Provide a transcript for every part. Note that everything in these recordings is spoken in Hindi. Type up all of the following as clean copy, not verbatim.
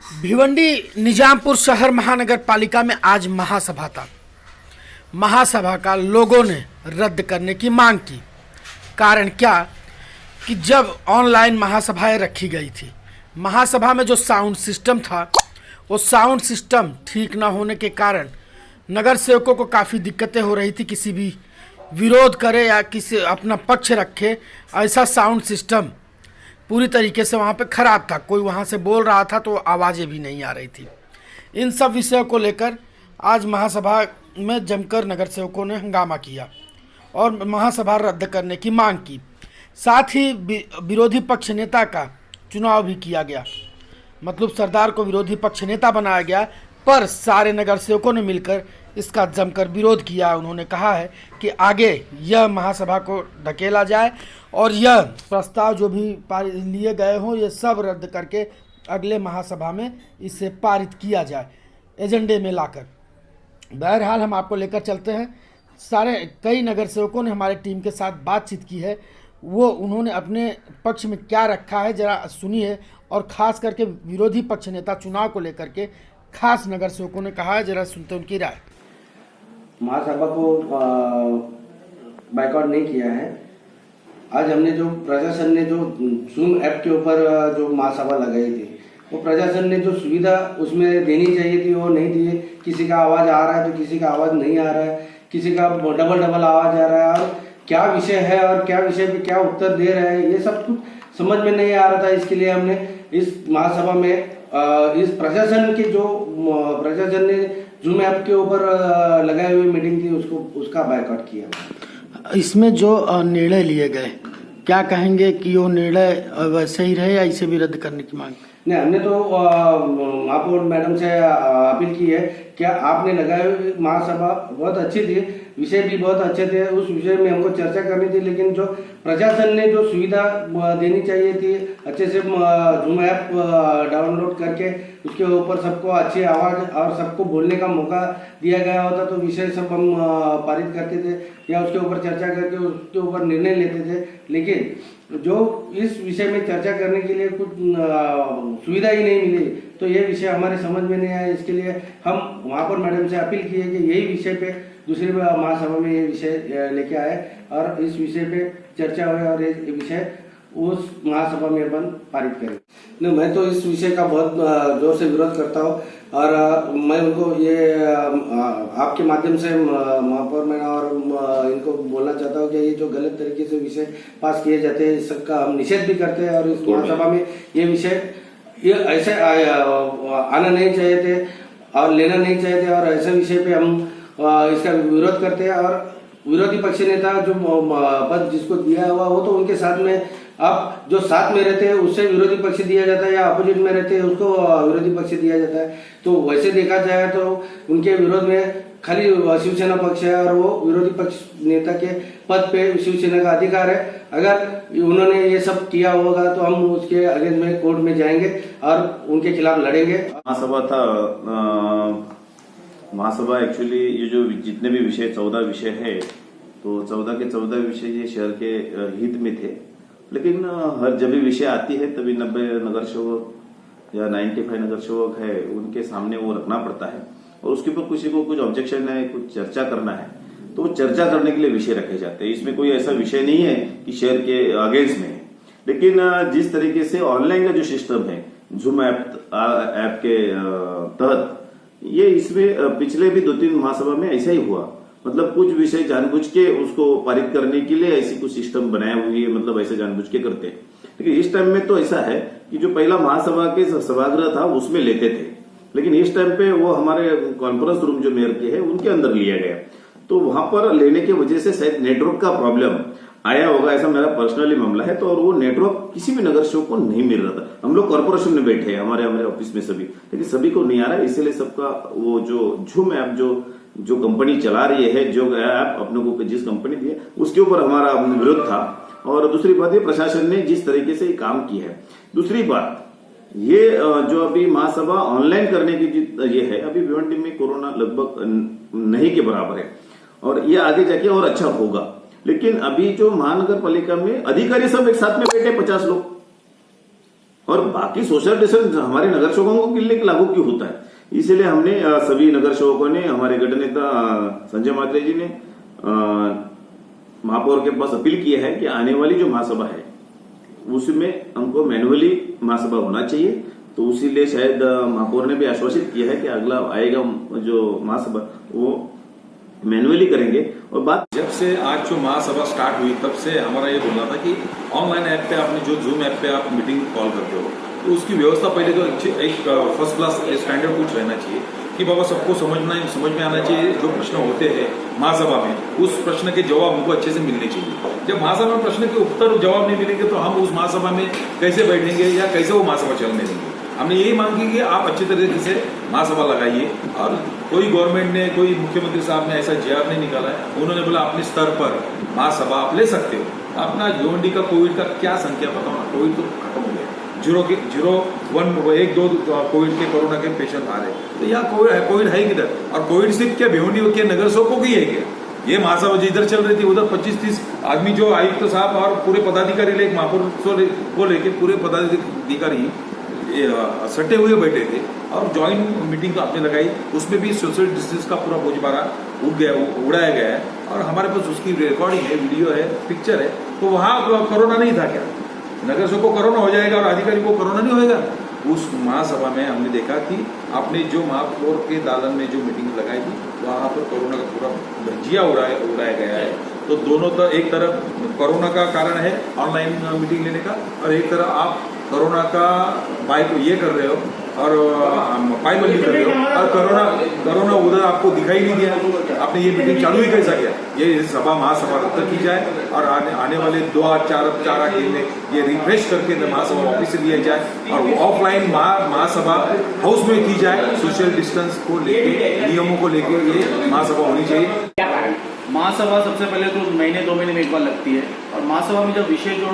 भिवंडी निजामपुर शहर महानगर पालिका में आज महासभा था। महासभा का लोगों ने रद्द करने की मांग की। कारण क्या कि जब ऑनलाइन महासभाएं रखी गई थी, महासभा में जो साउंड सिस्टम था वो साउंड सिस्टम ठीक ना होने के कारण नगर सेवकों को काफ़ी दिक्कतें हो रही थी। किसी भी विरोध करे या किसी अपना पक्ष रखे, ऐसा साउंड सिस्टम पूरी तरीके से वहाँ पे ख़राब था। कोई वहाँ से बोल रहा था तो आवाज़ें भी नहीं आ रही थी। इन सब विषयों को लेकर आज महासभा में जमकर नगर सेवकों ने हंगामा किया और महासभा रद्द करने की मांग की। साथ ही विरोधी पक्ष नेता का चुनाव भी किया गया, मतलब सरदार को विरोधी पक्ष नेता बनाया गया, पर सारे नगर सेवकों ने मिलकर इसका जमकर विरोध किया। उन्होंने कहा है कि आगे यह महासभा को ढकेला जाए और यह प्रस्ताव जो भी लिए गए हों ये सब रद्द करके अगले महासभा में इसे पारित किया जाए एजेंडे में लाकर। बहरहाल हम आपको लेकर चलते हैं। कई नगर सेवकों ने हमारे टीम के साथ बातचीत की है, वो उन्होंने अपने पक्ष में क्या रखा है जरा सुनिए। और ख़ास करके विरोधी पक्ष नेता चुनाव को लेकर के खास नगर सेवकों ने कहा है, जरा सुनते उनकी राय। महासभा को बाइकआउट नहीं किया है। आज हमने जो प्रशासन ने जो जूम ऐप के ऊपर जो महासभा लगाई थी, वो प्रशासन ने जो सुविधा उसमें देनी चाहिए थी वो नहीं दी। किसी का आवाज़ आ रहा है तो किसी का आवाज़ नहीं आ रहा है, किसी का डबल आवाज़ आ रहा है, और क्या विषय है और क्या विषय पे क्या उत्तर दे रहे हैं ये सब कुछ समझ में नहीं आ रहा था। इसके लिए हमने इस महासभा में इस प्रशासन ने जूम ऐप के ऊपर लगाए हुए मीटिंग थी उसका बायकॉट किया। इसमें जो निर्णय लिए गए, क्या कहेंगे कि वो निर्णय वैसे ही रहे या इसे भी रद्द करने की मांग? नहीं, हमने तो महापौर मैडम से अपील की है कि आपने लगाए हुए महासभा बहुत अच्छी थी, विषय भी बहुत अच्छे थे, उस विषय में हमको चर्चा करनी थी, लेकिन जो प्रशासन ने जो सुविधा देनी चाहिए थी अच्छे से जूम ऐप डाउनलोड करके उसके ऊपर सबको अच्छी आवाज़ और सबको बोलने का मौका दिया गया होता तो विषय सब हम पारित करते थे या उसके ऊपर चर्चा करके उसके ऊपर निर्णय लेते थे। लेकिन जो इस विषय में चर्चा करने के लिए कुछ सुविधा ही नहीं मिली तो ये विषय हमारे समझ में नहीं आया। इसके लिए हम महापौर मैडम से अपील की है कि यही विषय पे दूसरी महासभा में ये विषय लेके आए और इस विषय पे चर्चा हुई और ये विषय उस महासभा में अपन पारित करें। नहीं, मैं तो इस विषय का बहुत जोर से विरोध करता हूँ और मैं उनको ये आपके माध्यम से महापौर मैडम और इनको बोलना चाहता हूँ कि ये जो गलत तरीके से विषय पास किए जाते हैं इसका हम निषेध भी करते हैं और इस महासभा में ये विषय ये ऐसे आना नहीं चाहिए थे और लेना नहीं चाहिए थे और ऐसे विषय पे हम इसका विरोध करते हैं। और विरोधी पक्ष नेता जो पद जिसको दिया हुआ वो तो उनके साथ में, अब जो साथ में रहते हैं उससे विरोधी पक्ष दिया जाता है या अपोजिट में रहते हैं उसको विरोधी पक्ष दिया जाता है। तो वैसे देखा जाए तो उनके विरोध में खाली शिवसेना पक्ष है और वो विरोधी पक्ष नेता के पद पे शिवसेना का अधिकार है। अगर उन्होंने ये सब किया होगा तो हम उसके अगेंस्ट में कोर्ट में जाएंगे और उनके खिलाफ लड़ेंगे। महासभा एक्चुअली ये जो जितने भी विषय 14 विषय है तो 14 के 14 विषय ये शहर के हित में थे, लेकिन हर जब भी विषय आती है तभी 90 नगर सेवक या 95 नगर सेवक है उनके सामने वो रखना पड़ता है और उसके ऊपर किसी को कुछ ऑब्जेक्शन है, कुछ चर्चा करना है तो चर्चा करने के लिए विषय रखे जाते हैं। इसमें कोई ऐसा विषय नहीं है कि शहर के अगेंस्ट में है, लेकिन जिस तरीके से ऑनलाइन का जो सिस्टम है जूम ऐप के तहत ये इसमें पिछले भी 2-3 महासभा में ऐसा ही हुआ, मतलब कुछ विषय जानबूझ के उसको पारित करने के लिए ऐसी कुछ सिस्टम बनाया हुई है, मतलब ऐसे जानबूझ के करते हैं। लेकिन इस टाइम में तो ऐसा है कि जो पहला महासभा के सभागृह था उसमें लेते थे, लेकिन इस टाइम पे वो हमारे कॉन्फ्रेंस रूम जो मेयर के है उनके अंदर लिया गया, तो वहां पर लेने की वजह से शायद नेटवर्क का प्रॉब्लम आया होगा, ऐसा मेरा पर्सनली मामला है। तो और वो नेटवर्क किसी भी नगर सेवक को नहीं मिल रहा था। हम लोग कॉर्पोरेशन में बैठे हैं हमारे ऑफिस में सभी, लेकिन सभी को नहीं आ रहा है। इसलिए सबका वो जो जूम ऐप जो कंपनी चला रही है, जो ऐप अपने को जिस कंपनी दी है उसके ऊपर हमारा विरोध था। और दूसरी बात ये प्रशासन ने जिस तरीके से काम किया है। दूसरी बात ये जो अभी महासभा ऑनलाइन करने की ये है, अभी भिवंडी में कोरोना लगभग नहीं के बराबर है और ये आगे जाके और अच्छा होगा। लेकिन अभी जो महानगर पालिका में अधिकारी सब एक साथ में बैठे 50 लोग, और बाकी सोशल डिस्टेंस हमारे नगर सेवकों के लिए लागू क्यों होता है? इसीलिए हमने सभी नगर सेवकों ने, हमारे गढ़ नेता संजय मात्रे जी ने महापौर के पास अपील किया है कि आने वाली जो महासभा है उसमें हमको मैनुअली महासभा होना चाहिए। तो इसीलिए शायद महापौर ने भी आश्वासित किया है कि अगला आएगा जो महासभा वो मैनुअली करेंगे। और बात जब से आज जो महासभा स्टार्ट हुई तब से हमारा ये बोलना था कि ऑनलाइन ऐप पे आपने जो जूम ऐप पे आप मीटिंग कॉल करते हो तो उसकी व्यवस्था पहले तो एक फर्स्ट क्लास स्टैंडर्ड कुछ रहना चाहिए कि बाबा सबको समझ में आना चाहिए। जो प्रश्न होते हैं महासभा में उस प्रश्न के जवाब हमको अच्छे से मिलने चाहिए। जब महासभा में प्रश्न के उत्तर जवाब नहीं मिलेंगे तो हम उस महासभा में कैसे बैठेंगे या कैसे वो महासभा चलने देंगे। हमने यही मांग की कि आप अच्छी तरीके से महासभा लगाइए। और कोई गवर्नमेंट ने, कोई मुख्यमंत्री साहब ने ऐसा जीआर नहीं निकाला है। उन्होंने बोला अपने स्तर पर महासभा आप ले सकते हो। अपना भिवंडी का कोविड का क्या संख्या बताओ ना, कोविड तो खत्म हो गया। 1-2 कोविड के कोरोना के पेशेंट आ रहे, तो यहाँ कोविड है किधर? और कोविड सिर्फ क्या भिवंडी के नगर सेवकों की है क्या? ये महासभा जिधर चल रही थी उधर 25-30 आदमी जो आयुक्त साहब और पूरे पदाधिकारी लेके महापौर को लेके पूरे पदाधिकारी सटे हुए बैठे थे और ज्वाइंट मीटिंग तो आपने लगाई, उसमें भी सोशल डिस्टेंस का पूरा बोझबारा उड़ाया गया है। और हमारे पास उसकी रिकॉर्डिंग है, वीडियो है, पिक्चर है। तो वहां कोरोना नहीं था क्या? नगर सेवक को कोरोना हो जाएगा और अधिकारी को कोरोना नहीं होएगा? उस महासभा में हमने देखा कि आपने जो महापौर के दालन में जो मीटिंग लगाई थी वहां पर कोरोना का पूरा भजिया उड़ाया गया है। तो दोनों एक तरफ कोरोना का कारण है ऑनलाइन मीटिंग लेने का और एक तरफ आप कोरोना का बाइक ये कर रहे हो और पायबंदी कर रहे हो और कोरोना उधर आपको दिखाई नहीं दिया। आपने ये मीटिंग चालू ही कैसा किया? ये सभा महासभा रद्द की जाए और आने वाले 2-4 दिन में ये रिफ्रेश करके महासभा वापिस से लिया जाए और ऑफलाइन महासभा हाउस में की जाए। सोशल डिस्टेंस को लेके, नियमों को लेके ये महासभा होनी चाहिए। महासभा सबसे पहले तो महीने 2 महीने में एक बार लगती है और महासभा में जब विषय जो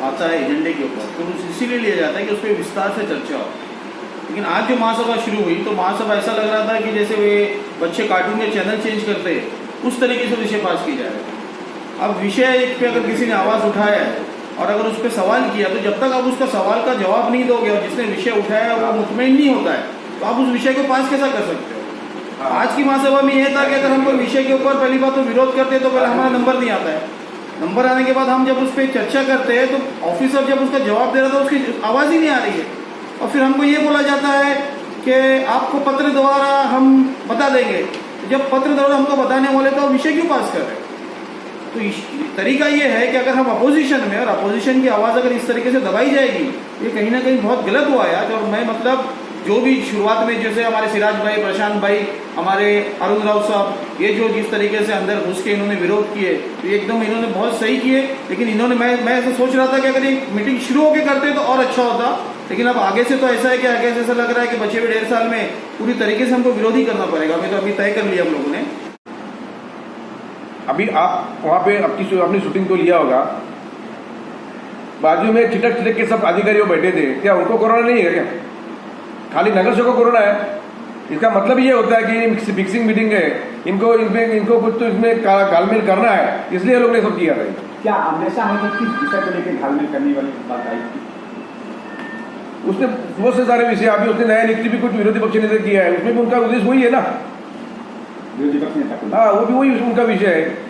आता है एजेंडे के ऊपर तो इसीलिए लिया जाता है कि उस पर विस्तार से चर्चा हो। लेकिन आज जो महासभा शुरू हुई तो महासभा ऐसा लग रहा था कि जैसे वे बच्चे कार्टून के चैनल चेंज करते हैं उस तरीके से विषय पास की जाए। अब विषय पे अगर किसी ने आवाज़ उठाया है और अगर उस पर सवाल किया तो जब तक आप उसका सवाल का जवाब नहीं दोगे और जिसने विषय उठाया वो मुतमईन नहीं होता है तो आप उस विषय को पास कैसा कर सकते हो? आज की महासभा में यह था कि अगर हम कोई विषय के ऊपर पहली बात तो विरोध करते हैं तो पहले हमारा नंबर नहीं आता है। नंबर आने के बाद हम जब उस पर चर्चा करते हैं तो ऑफिसर जब उसका जवाब दे रहा था उसकी आवाज़ ही नहीं आ रही है और फिर हमको ये बोला जाता है कि आपको पत्र द्वारा हम बता देंगे। जब पत्र द्वारा हमको बताने वाले तो विषय क्यों पास कर रहे हैं? तो तरीका ये है कि अगर हम अपोजिशन में और अपोजिशन की आवाज़ अगर इस तरीके से दबाई जाएगी ये कहीं ना कहीं बहुत गलत हुआ है। और मैं मतलब जो भी शुरुआत में जैसे हमारे सिराज भाई, प्रशांत भाई, हमारे अरुण राव साहब ये जो जिस तरीके से अंदर घुस के इन्होंने विरोध किए तो एकदम इन्होंने बहुत सही किए। लेकिन इन्होंने मैं ऐसा सोच रहा था कि अगर ये मीटिंग शुरू होकर करते तो और अच्छा होता। लेकिन अब आगे से तो ऐसा है कि आगे से ऐसा लग रहा है कि बचे हुए 1.5 साल में पूरी तरीके से हमको विरोध ही करना पड़ेगा। हमें तो अभी तय कर लिया हम लोगों ने। अभी आप वहाँ पे अपनी शूटिंग तो लिया होगा, बाजू में छिटक के सब अधिकारी बैठे थे, क्या उनको कोरोना नहीं है क्या? खाली नगर सेवक को कोरोना है? इसका मतलब ये होता है कि फिक्सिंग मीटिंग है, इनको कुछ तो इसमें घालमेल करना है, इसलिए लोग ने सब किया था। क्या हमेशा हम किस विषय को लेकर घालमेल करने वाली बात आई थी? उसने बहुत से सारे विषय, अभी उसने नया नियुक्ति भी कुछ विरोधी पक्ष ने किया है, उसमें भी उनका उद्देश्य वही है ना, विरोधी पक्ष नेता। हाँ, वो भी वही उनका विषय है।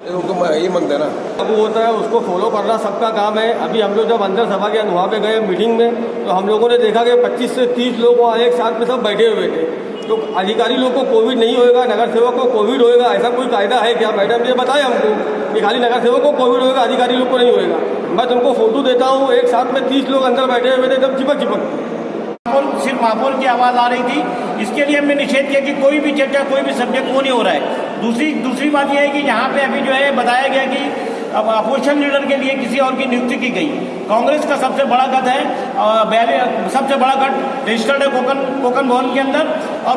उनको ये मांगता है ना, अब होता है उसको फॉलो करना सबका काम है। अभी हम लोग जब अंदर सभा के वहाँ पे गए मीटिंग में तो हम लोगों ने देखा कि 25 से 30 लोग वहाँ एक साथ में सब बैठे हुए थे। तो अधिकारी लोग को कोविड नहीं होएगा, नगर सेवक को कोविड होएगा, ऐसा कोई कायदा है क्या? मैडम ये बताए हमको कि खाली नगर सेवक को कोविड होएगा, अधिकारी लोग को नहीं होएगा। मैं तुमको फोटो देता हूँ, एक साथ में 30 लोग अंदर बैठे हुए थे, एकदम चिपक सिर्फ महापौर की आवाज़ आ रही थी। इसके लिए हमने निषेध किया कि कोई भी चर्चा, कोई भी सब्जेक्ट वो नहीं हो रहा है। दूसरी बात यह है कि यहाँ पे अभी जो है बताया गया कि अब अपोजिशन लीडर के लिए किसी और की नियुक्ति की गई। कांग्रेस का सबसे बड़ा गठ है, सबसे बड़ा गठ रजिस्टर्ड है कोकन भवन के अंदर, और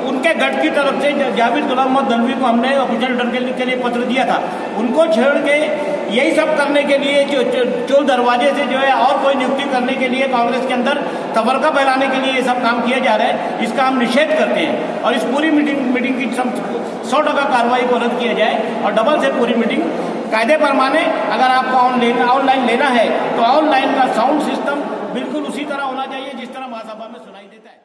उनके गठ की तरफ से जावेद गुलाम मोहम्मद नकवी को हमने अपोजिशन लीडर के लिए पत्र दिया था। उनको छेड़ के यही सब करने के लिए जो चोर दरवाजे से जो है और कोई नियुक्ति करने के लिए कांग्रेस के अंदर तबरका फैलाने के लिए ये सब काम किया जा रहा है, इसका हम निषेध करते हैं और इस पूरी मीटिंग की 100% कार्रवाई को रद्द किया जाए और डबल से पूरी मीटिंग कायदे पर माने। अगर आपको ऑनलाइन लेना है तो ऑनलाइन का साउंड सिस्टम बिल्कुल उसी तरह होना चाहिए जिस तरह महासभा में सुनाई देता है।